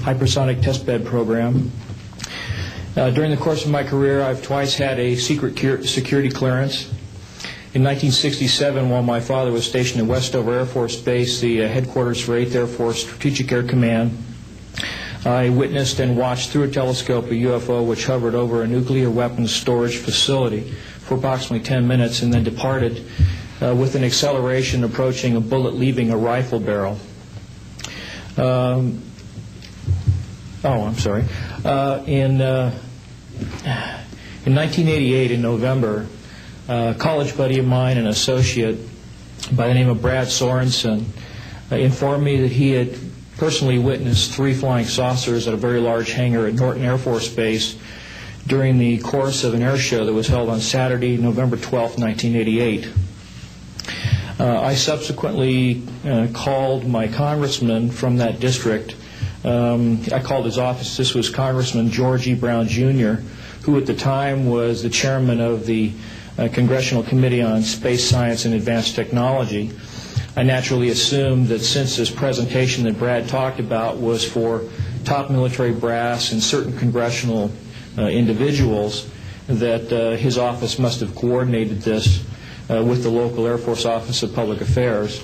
hypersonic testbed program. During the course of my career, I've twice had a secret security clearance. In 1967, while my father was stationed at Westover Air Force Base, the headquarters for 8th Air Force Strategic Air Command, I witnessed and watched through a telescope a UFO which hovered over a nuclear weapons storage facility for approximately 10 minutes and then departed with an acceleration approaching a bullet leaving a rifle barrel. In 1988, in November, a college buddy of mine, an associate by the name of Brad Sorensen, informed me that he had personally witnessed 3 flying saucers at a very large hangar at Norton Air Force Base during the course of an air show that was held on Saturday, November 12, 1988. I subsequently called my congressman from that district. I called his office. This was Congressman George E. Brown, Jr., who at the time was the chairman of the Congressional Committee on Space Science and Advanced Technology. I naturally assumed that since this presentation that Brad talked about was for top military brass and certain congressional individuals, that his office must have coordinated this with the local Air Force Office of Public Affairs.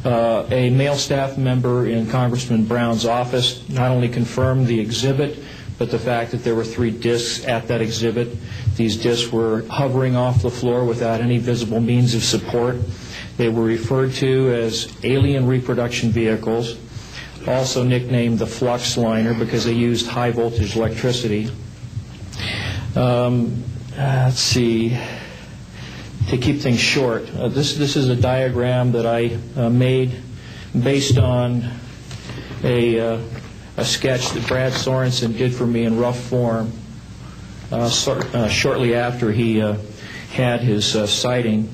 A male staff member in Congressman Brown's office not only confirmed the exhibit, but the fact that there were 3 discs at that exhibit. These discs were hovering off the floor without any visible means of support. They were referred to as alien reproduction vehicles, also nicknamed the flux liner because they used high voltage electricity. Let's see. To keep things short, this is a diagram that I made based on a sketch that Brad Sorensen did for me in rough form shortly after he had his sighting,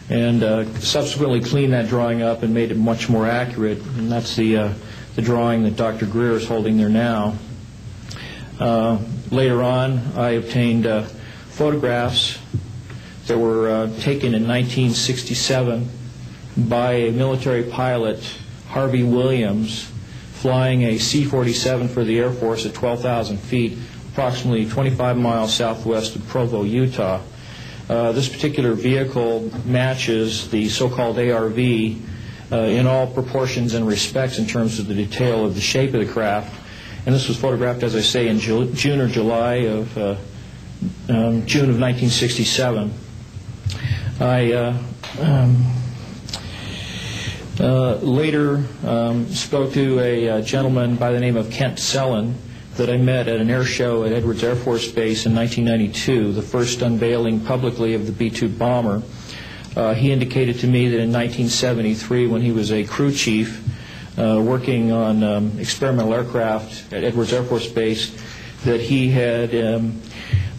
and subsequently cleaned that drawing up and made it much more accurate. And that's the drawing that Dr. Greer is holding there now. Later on, I obtained photographs that were taken in 1967 by a military pilot, Harvey Williams, flying a C-47 for the Air Force at 12,000 feet, approximately 25 miles southwest of Provo, Utah. This particular vehicle matches the so-called ARV in all proportions and respects in terms of the detail of the shape of the craft. And this was photographed, as I say, in June or July of June of 1967. I later spoke to a gentleman by the name of Kent Sellen that I met at an air show at Edwards Air Force Base in 1992, the first unveiling publicly of the B-2 bomber. He indicated to me that in 1973, when he was a crew chief working on experimental aircraft at Edwards Air Force Base, that he had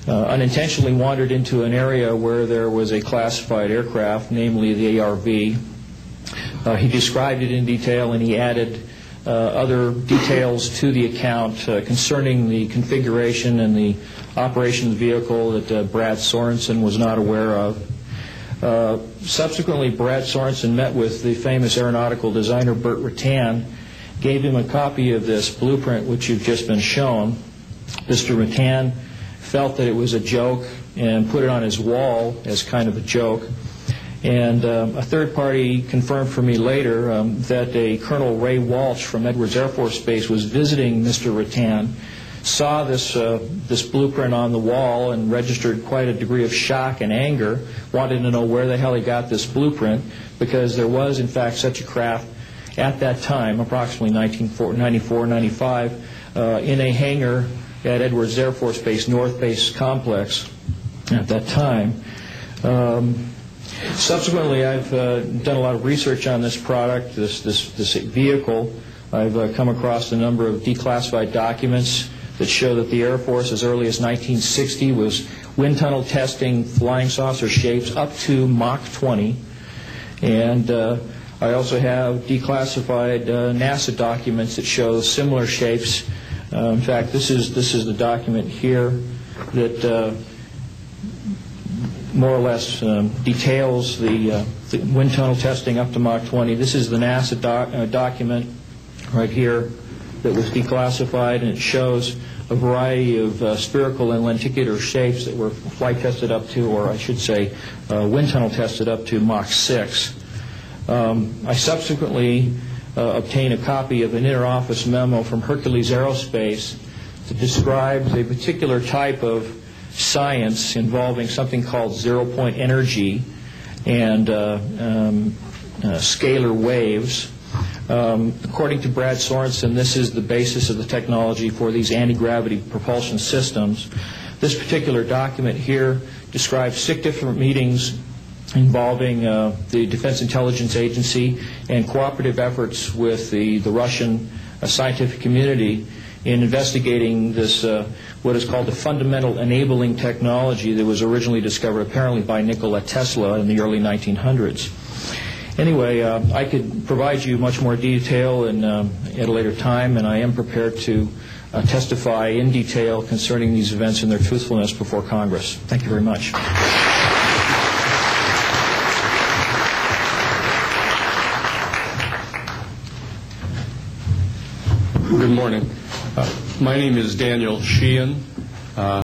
unintentionally wandered into an area where there was a classified aircraft, namely the ARV. He described it in detail, and he added other details to the account concerning the configuration and the operation of the vehicle that Brad Sorensen was not aware of. Subsequently, Brad Sorensen met with the famous aeronautical designer Burt Rutan, gave him a copy of this blueprint which you've just been shown. Mr. Rutan felt that it was a joke and put it on his wall as kind of a joke. And a third party confirmed for me later that a Colonel Ray Walsh from Edwards Air Force Base was visiting Mr. Rutan, saw this blueprint on the wall and registered quite a degree of shock and anger, wanted to know where the hell he got this blueprint, because there was in fact such a craft at that time, approximately 1994, 95, in a hangar at Edwards Air Force Base, North Base Complex at that time. Subsequently, I've done a lot of research on this product, this vehicle. I've come across a number of declassified documents that show that the Air Force, as early as 1960, was wind tunnel testing flying saucer shapes up to Mach 20. And I also have declassified NASA documents that show similar shapes. In fact, this is the document here that more or less details the wind tunnel testing up to Mach 20. This is the NASA document right here that was declassified, and it shows a variety of spherical and lenticular shapes that were flight tested up to, or I should say wind tunnel tested up to Mach 6. I subsequently obtained a copy of an interoffice memo from Hercules Aerospace that describes a particular type of science involving something called zero-point energy and scalar waves. According to Brad Sorensen, this is the basis of the technology for these anti-gravity propulsion systems. This particular document here describes 6 different meetings involving the Defense Intelligence Agency and cooperative efforts with the Russian scientific community in investigating this, what is called the fundamental enabling technology that was originally discovered apparently by Nikola Tesla in the early 1900s. Anyway, I could provide you much more detail at a later time, and I am prepared to testify in detail concerning these events and their truthfulness before Congress. Thank you very much. Good morning. My name is Daniel Sheehan.